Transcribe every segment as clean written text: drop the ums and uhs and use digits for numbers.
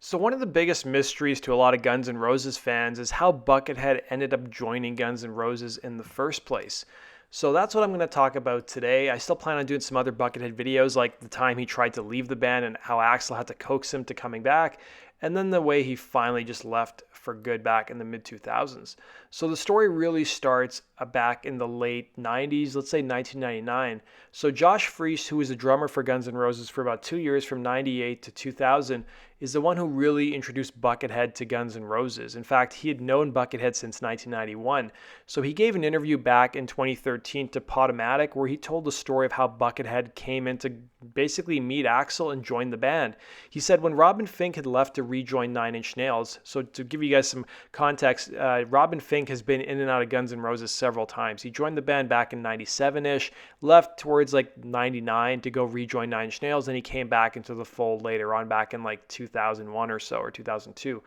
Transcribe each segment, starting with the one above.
So one of the biggest mysteries to a lot of Guns N' Roses fans is how Buckethead ended up joining Guns N' Roses in the first place. So that's what I'm going to talk about today. I still plan on doing some other Buckethead videos, like the time he tried to leave the band and how Axl had to coax him to coming back, and then the way he finally just left for good back in the mid 2000s. So the story really starts back in the late 90s, let's say 1999. So Josh Freese, who was a drummer for Guns N' Roses for about 2 years from 98 to 2000, is the one who really introduced Buckethead to Guns N' Roses. In fact, he had known Buckethead since 1991. So he gave an interview back in 2013 to Podomatic where he told the story of how Buckethead came in to basically meet Axl and join the band. He said when Robin Finck had left to rejoin Nine Inch Nails, so to give you guys some context, Robin Finck has been in and out of Guns N' Roses several times. He joined the band back in 97-ish, left towards like 99 to go rejoin Nine Inch Nails, and he came back into the fold later on back in like 2001 or so, or 2002.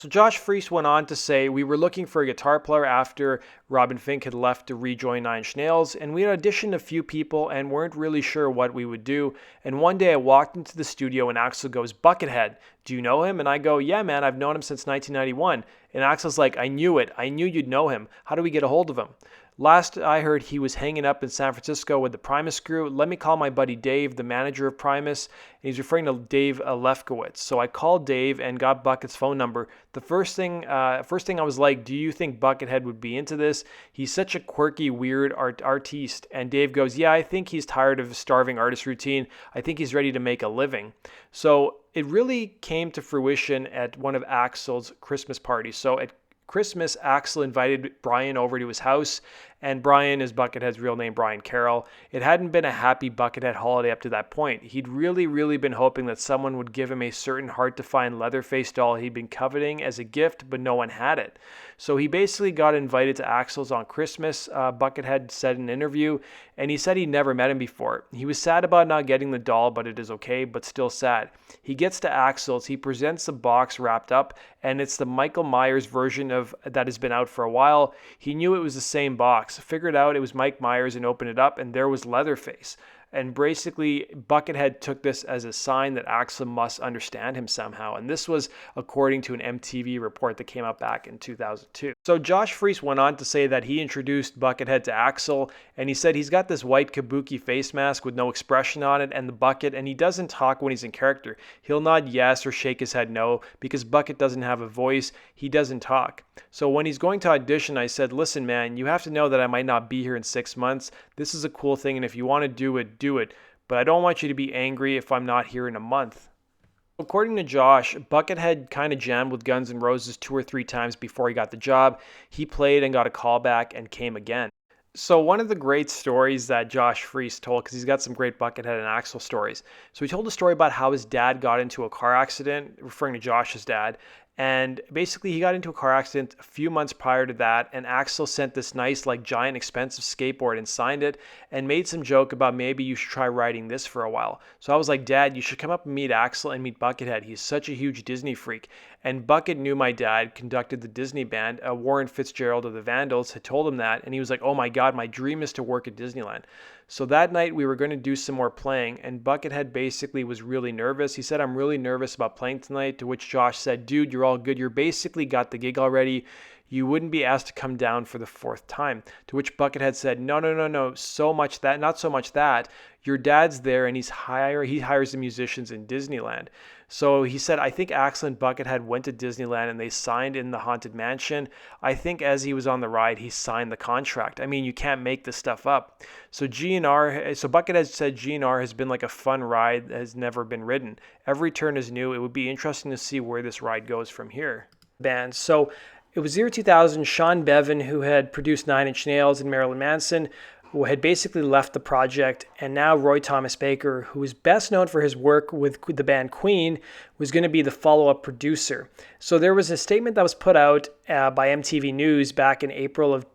So Josh Freese went on to say, we were looking for a guitar player after Robin Finck had left to rejoin Nine Inch Nails, and we had auditioned a few people and weren't really sure what we would do. And one day I walked into the studio and Axl goes, Buckethead, do you know him? And I go, yeah, man, I've known him since 1991. And Axl's like, I knew it. I knew you'd know him. How do we get a hold of him? Last I heard, he was hanging up in San Francisco with the Primus crew. Let me call my buddy Dave, the manager of Primus. And he's referring to Dave Lefkowitz. So I called Dave and got Bucket's phone number. The first thing I was like, do you think Buckethead would be into this? He's such a quirky, weird artiste. And Dave goes, yeah, I think he's tired of a starving artist routine. I think he's ready to make a living. So it really came to fruition at one of Axl's Christmas parties. So at Christmas, Axl invited Brian over to his house, and Brian is Buckethead's real name, Brian Carroll. It hadn't been a happy Buckethead holiday up to that point. He'd really been hoping that someone would give him a certain hard-to-find Leatherface doll he'd been coveting as a gift, but no one had it. So he basically got invited to Axl's on Christmas, Buckethead said in an interview, and he said he'd never met him before. He was sad about not getting the doll, but it is okay, but still sad. He gets to Axl's, he presents the box wrapped up, and it's the Michael Myers version of that has been out for a while. He knew it was the same box, figured out it was Mike Myers and opened it up, and there was Leatherface. And basically, Buckethead took this as a sign that Axl must understand him somehow. And this was according to an MTV report that came out back in 2002. So Josh Freese went on to say that he introduced Buckethead to Axl, and he said he's got this white kabuki face mask with no expression on it and the bucket, and he doesn't talk when he's in character. He'll nod yes or shake his head no, because Bucket doesn't have a voice. He doesn't talk. So when he's going to audition, I said, listen, man, you have to know that I might not be here in 6 months. This is a cool thing, and if you want to do it. But I don't want you to be angry if I'm not here in a month. According to Josh, Buckethead kind of jammed with Guns N' Roses 2 or 3 times before he got the job. He played and got a call back and came again. So one of the great stories that Josh Freese told, because he's got some great Buckethead and Axl stories. So he told a story about how his dad got into a car accident, referring to Josh's dad. And basically he got into a car accident a few months prior to that, and Axl sent this nice, like, giant expensive skateboard and signed it and made some joke about maybe you should try riding this for a while. So I was like, Dad, you should come up and meet Axl and meet Buckethead. He's such a huge Disney freak. And Bucket knew my dad conducted the Disney band. Warren Fitzgerald of the Vandals had told him that, and he was like, oh my God, my dream is to work at Disneyland. So that night we were going to do some more playing, and Buckethead basically was really nervous. He said, I'm really nervous about playing tonight, to which Josh said, dude, you're all good. You're basically got the gig already. You wouldn't be asked to come down for the 4th time. To which Buckethead said, no, not so much that. Your dad's there and he hires the musicians in Disneyland. So he said, I think Axl and Buckethead went to Disneyland and they signed in the Haunted Mansion. I think as he was on the ride, he signed the contract. I mean, you can't make this stuff up. So Buckethead said GNR has been like a fun ride that has never been ridden. Every turn is new. It would be interesting to see where this ride goes from here. Band. So it was year 2000, Sean Bevan, who had produced Nine Inch Nails and Marilyn Manson, who had basically left the project, and now Roy Thomas Baker, who is best known for his work with the band Queen, was going to be the follow-up producer. So there was a statement that was put out by MTV News back in April of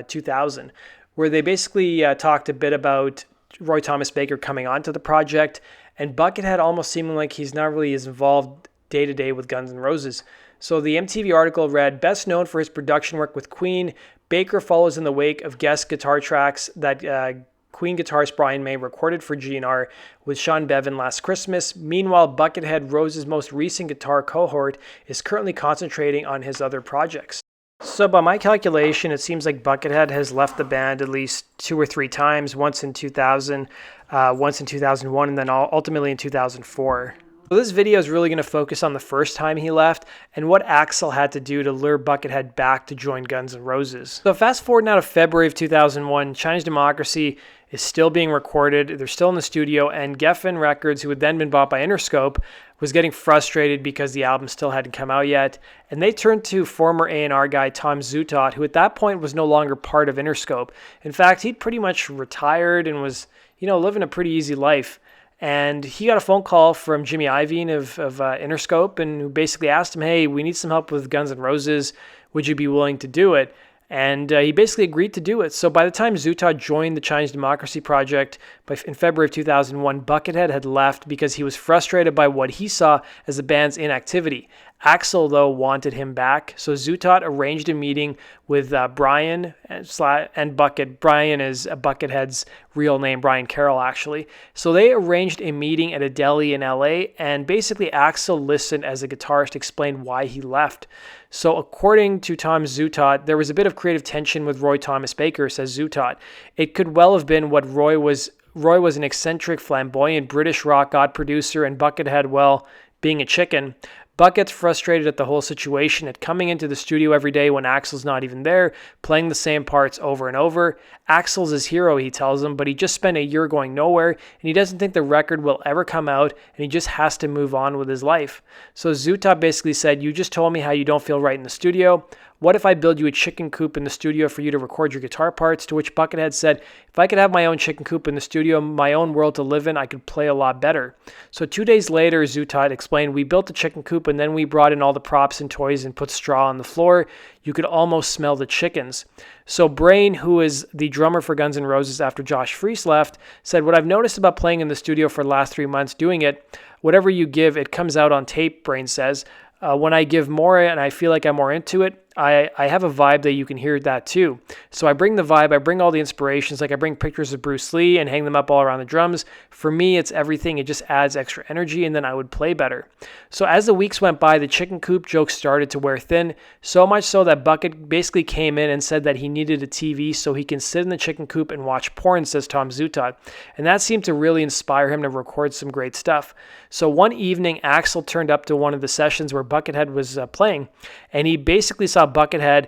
2000, where they basically talked a bit about Roy Thomas Baker coming onto the project, and Buckethead almost seeming like he's not really as involved day-to-day with Guns N' Roses. So the MTV article read, best known for his production work with Queen, Baker follows in the wake of guest guitar tracks that Queen guitarist Brian May recorded for GNR with Sean Bevan last Christmas. Meanwhile, Buckethead, Rose's most recent guitar cohort, is currently concentrating on his other projects. So by my calculation, it seems like Buckethead has left the band at least 2 or 3 times, once in 2000, once in 2001, and then ultimately in 2004. So this video is really going to focus on the first time he left and what Axel had to do to lure Buckethead back to join Guns N' Roses. So fast forward now to February of 2001, Chinese Democracy is still being recorded. They're still in the studio, and Geffen Records, who had then been bought by Interscope, was getting frustrated because the album still hadn't come out yet. And they turned to former A&R guy Tom Zutaut, who at that point was no longer part of Interscope. In fact, he'd pretty much retired and was, living a pretty easy life. And he got a phone call from Jimmy Iovine of Interscope, and who basically asked him, hey, we need some help with Guns N' Roses. Would you be willing to do it? And he basically agreed to do it. So by the time Zutaut joined the Chinese Democracy Project in February of 2001, Buckethead had left because he was frustrated by what he saw as the band's inactivity. Axel, though, wanted him back. So Zutaut arranged a meeting with Brian and Bucket. Brian is Buckethead's real name, Brian Carroll, actually. So they arranged a meeting at a deli in LA, and basically Axel listened as the guitarist explained why he left. So according to Tom Zutaut, there was a bit of creative tension with Roy Thomas Baker, says Zutaut. It could well have been what Roy was an eccentric, flamboyant British rock god producer, and Buckethead, well, being a chicken. Buck gets frustrated at the whole situation, at coming into the studio every day when Axel's not even there, playing the same parts over and over. Axel's his hero, he tells him, but he just spent a year going nowhere, and he doesn't think the record will ever come out, and he just has to move on with his life. So Zutaut basically said, you just told me how you don't feel right in the studio. What if I build you a chicken coop in the studio for you to record your guitar parts? To which Buckethead said, if I could have my own chicken coop in the studio, my own world to live in, I could play a lot better. So 2 days later, Zutaut explained, we built the chicken coop and then we brought in all the props and toys and put straw on the floor. You could almost smell the chickens. So Brain, who is the drummer for Guns N' Roses after Josh Freese left, said, what I've noticed about playing in the studio for the last 3 months doing it, whatever you give, it comes out on tape, Brain says. When I give more and I feel like I'm more into it, I have a vibe that you can hear that too. So I bring the vibe, I bring all the inspirations, like I bring pictures of Bruce Lee and hang them up all around the drums. For me, it's everything. It just adds extra energy, and then I would play better. So as the weeks went by, the chicken coop jokes started to wear thin, so much so that Bucket basically came in and said that he needed a TV so he can sit in the chicken coop and watch porn, says Tom Zutaut. And that seemed to really inspire him to record some great stuff. So one evening, Axel turned up to one of the sessions where Buckethead was playing, and he basically saw Buckethead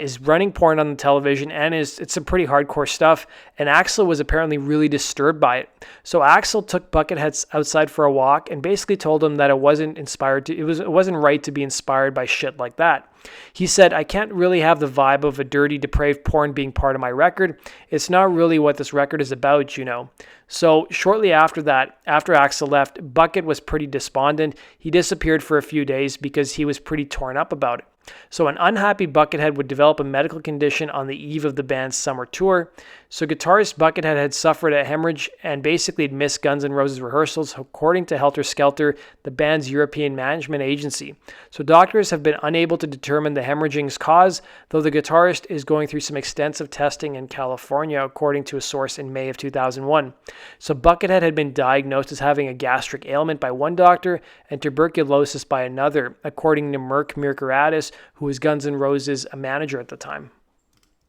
is running porn on the television, and it's some pretty hardcore stuff, and Axel was apparently really disturbed by it. So Axel took Buckethead outside for a walk and basically told him that it wasn't right to be inspired by shit like that. He said, I can't really have the vibe of a dirty, depraved porn being part of my record. It's not really what this record is about, So shortly after that, after Axel left, Bucket was pretty despondent. He disappeared for a few days because he was pretty torn up about it. So an unhappy Buckethead would develop a medical condition on the eve of the band's summer tour. So guitarist Buckethead had suffered a hemorrhage and basically had missed Guns N' Roses rehearsals, according to Helter Skelter, the band's European management agency. So doctors have been unable to determine the hemorrhaging's cause, though the guitarist is going through some extensive testing in California, according to a source in May of 2001. So Buckethead had been diagnosed as having a gastric ailment by one doctor and tuberculosis by another, according to Mirk Mirkeratis, who was Guns N' Roses' manager at the time.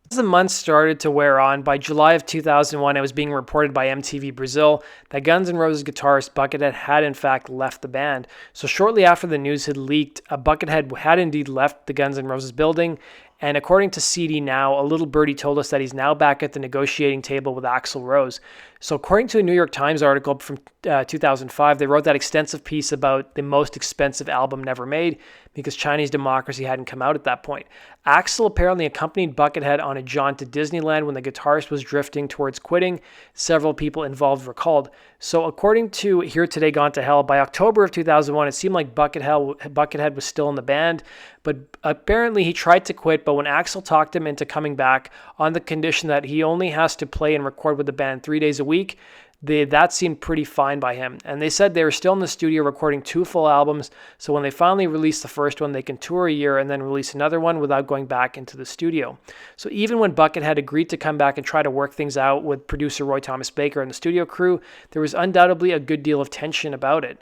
As the months started to wear on, by July of 2001, it was being reported by MTV Brazil that Guns N' Roses guitarist Buckethead had in fact left the band. So shortly after the news had leaked, Buckethead had indeed left the Guns N' Roses building, and according to CD Now, a little birdie told us that he's now back at the negotiating table with Axl Rose. So according to a New York Times article from 2005, they wrote that extensive piece about the most expensive album never made because Chinese Democracy hadn't come out at that point. Axl apparently accompanied Buckethead on a jaunt to Disneyland when the guitarist was drifting towards quitting, several people involved recalled. So according to Here Today Gone to Hell, by October of 2001, it seemed like Buckethead was still in the band, but apparently he tried to quit, but when Axl talked him into coming back on the condition that he only has to play and record with the band 3 days a week, That seemed pretty fine by him. And they said they were still in the studio recording 2 full albums, so when they finally release the first one, they can tour a year and then release another one without going back into the studio. So even when Buckethead agreed to come back and try to work things out with producer Roy Thomas Baker and the studio crew, there was undoubtedly a good deal of tension about it.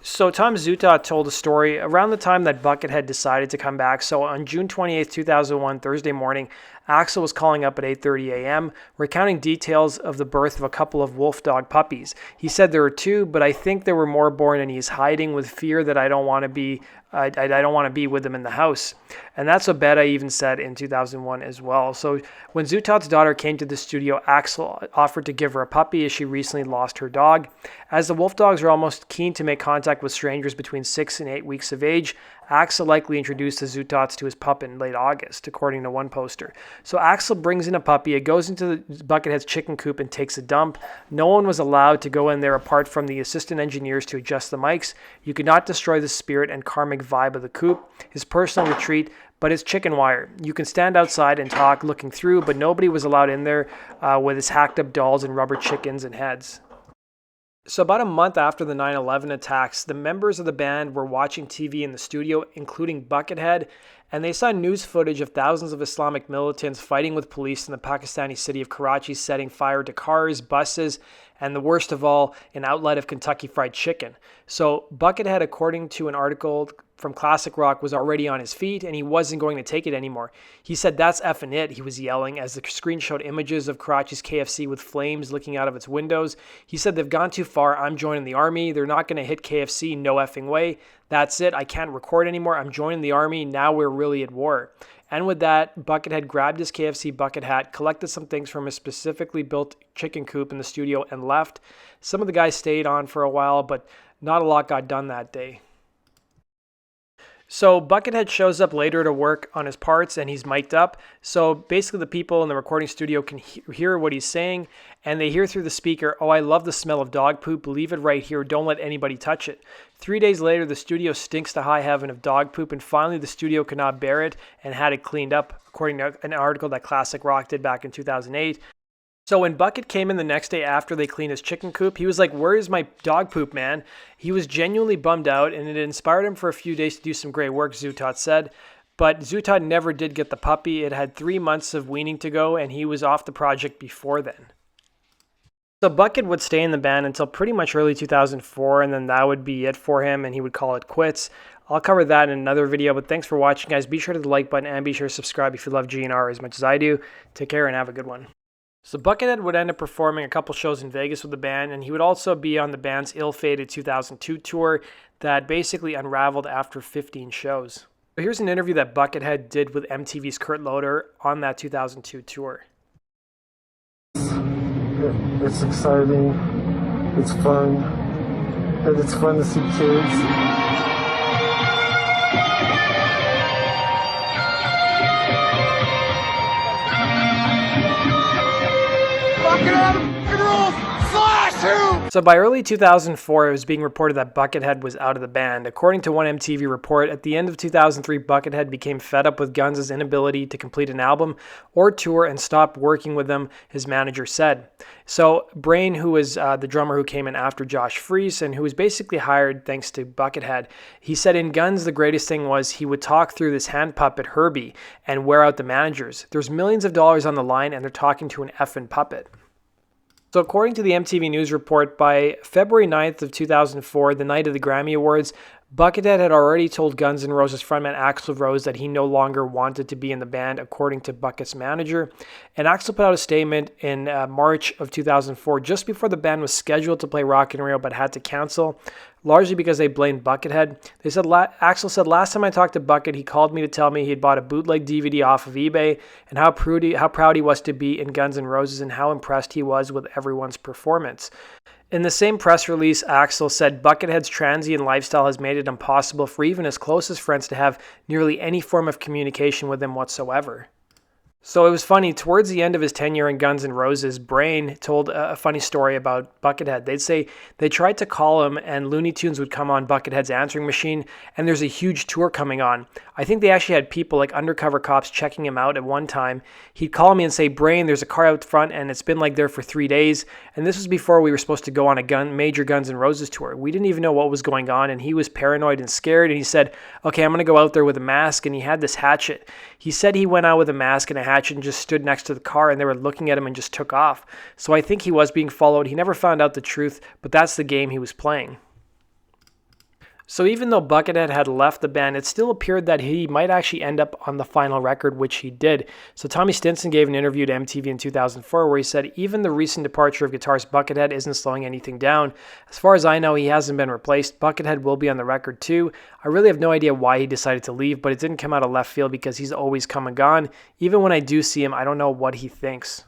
So Tom Zutaut told a story around the time that Buckethead decided to come back. So on June 28, 2001, Thursday morning, Axl was calling up at 8:30 a.m., recounting details of the birth of a couple of wolf dog puppies. He said there were 2, but I think there were more born and he's hiding with fear that I don't want to be with them in the house. And that's what Beta even said in 2001 as well. So when Zutaut's daughter came to the studio, Axl offered to give her a puppy as she recently lost her dog. As the wolf dogs are almost keen to make contact with strangers between 6 and 8 weeks of age, Axl likely introduced the Zutauts to his pup in late August, according to one poster. So Axl brings in a puppy, it goes into the Buckethead's chicken coop and takes a dump. No one was allowed to go in there apart from the assistant engineers to adjust the mics. You could not destroy the spirit and karmic vibe of the coop, his personal retreat, but it's chicken wire. You can stand outside and talk looking through, but nobody was allowed in there with his hacked up dolls and rubber chickens and heads. So about a month after the 9/11 attacks, the members of the band were watching TV in the studio, including Buckethead, and they saw news footage of thousands of Islamic militants fighting with police in the Pakistani city of Karachi, setting fire to cars, buses, and the worst of all, an outlet of Kentucky Fried Chicken. So Buckethead, according to an article from Classic Rock, was already on his feet and he wasn't going to take it anymore. He said, "That's effing it," he was yelling as the screen showed images of Karachi's KFC with flames licking out of its windows. He said, "They've gone too far. I'm joining the army. They're not going to hit KFC. No effing way. That's it. I can't record anymore. I'm joining the army. Now we're really at war." And with that, Buckethead grabbed his KFC bucket hat, collected some things from his specifically built chicken coop in the studio, and left. Some of the guys stayed on for a while, but not a lot got done that day. So Buckethead shows up later to work on his parts and he's mic'd up. So basically the people in the recording studio can hear what he's saying and they hear through the speaker, "Oh, I love the smell of dog poop. Leave it right here. Don't let anybody touch it." 3 days later, the studio stinks to high heaven of dog poop and finally the studio could not bear it and had it cleaned up, according to an article that Classic Rock did back in 2008. So when Bucket came in the next day after they cleaned his chicken coop, he was like, "Where is my dog poop, man?" He was genuinely bummed out, and it inspired him for a few days to do some great work, Zutaut said. But Zutaut never did get the puppy. It had 3 months of weaning to go, and he was off the project before then. So Bucket would stay in the band until pretty much early 2004, and then that would be it for him, and he would call it quits. I'll cover that in another video, but thanks for watching, guys. Be sure to hit the like button, and be sure to subscribe if you love GNR as much as I do. Take care, and have a good one. So Buckethead would end up performing a couple shows in Vegas with the band, and he would also be on the band's ill-fated 2002 tour that basically unraveled after 15 shows. So here's an interview that Buckethead did with MTV's Kurt Loder on that 2002 tour. It's exciting, it's fun, and it's fun to see kids. So by early 2004, it was being reported that Buckethead was out of the band. According to one MTV report, at the end of 2003, Buckethead became fed up with Guns' inability to complete an album or tour and stopped working with them, his manager said. So Brain, who was the drummer who came in after Josh Freese and who was basically hired thanks to Buckethead, he said in Guns, the greatest thing was he would talk through this hand puppet Herbie and wear out the managers. There's millions of dollars on the line and they're talking to an effing puppet. So according to the MTV News report, by February 9th of 2004, the night of the Grammy Awards, Buckethead had already told Guns N' Roses frontman Axl Rose that he no longer wanted to be in the band, according to Bucket's manager. And Axl put out a statement in March of 2004, just before the band was scheduled to play Rock in Rio but had to cancel, largely because they blamed Buckethead. They said Axl said, "Last time I talked to Bucket, he called me to tell me he had bought a bootleg DVD off of eBay and how proud he was to be in Guns N' Roses and how impressed he was with everyone's performance." In the same press release, Axl said Buckethead's transient lifestyle has made it impossible for even his closest friends to have nearly any form of communication with him whatsoever. So it was funny, towards the end of his tenure in Guns N' Roses, Brain told a funny story about Buckethead. They'd say they tried to call him and Looney Tunes would come on Buckethead's answering machine, and there's a huge tour coming on. I think they actually had people like undercover cops checking him out at one time. He'd call me and say, Brain, there's a car out front and it's been like there for 3 days. And this was before we were supposed to go on a major Guns N' Roses tour. We didn't even know what was going on, and he was paranoid and scared, and he said, okay, I'm going to go out there with a mask, and he had this hatchet. He said he went out with a mask and a hatchet and just stood next to the car, and they were looking at him and just took off. So I think he was being followed. He never found out the truth, but that's the game he was playing. So even though Buckethead had left the band, it still appeared that he might actually end up on the final record, which he did. So Tommy Stinson gave an interview to MTV in 2004 where he said, even the recent departure of guitarist Buckethead isn't slowing anything down. As far as I know, he hasn't been replaced. Buckethead will be on the record too. I really have no idea why he decided to leave, but it didn't come out of left field because he's always come and gone. Even when I do see him, I don't know what he thinks.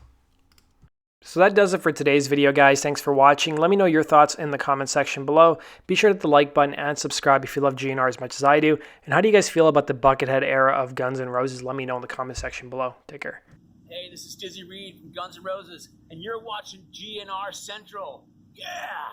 So that does it for today's video, guys. Thanks for watching. Let me know your thoughts in the comment section below. Be sure to hit the like button and subscribe if you love GNR as much as I do. And how do you guys feel about the Buckethead era of Guns N' Roses? Let me know in the comment section below. Take care. Hey, this is Dizzy Reed from Guns N' Roses, and you're watching GNR Central. Yeah!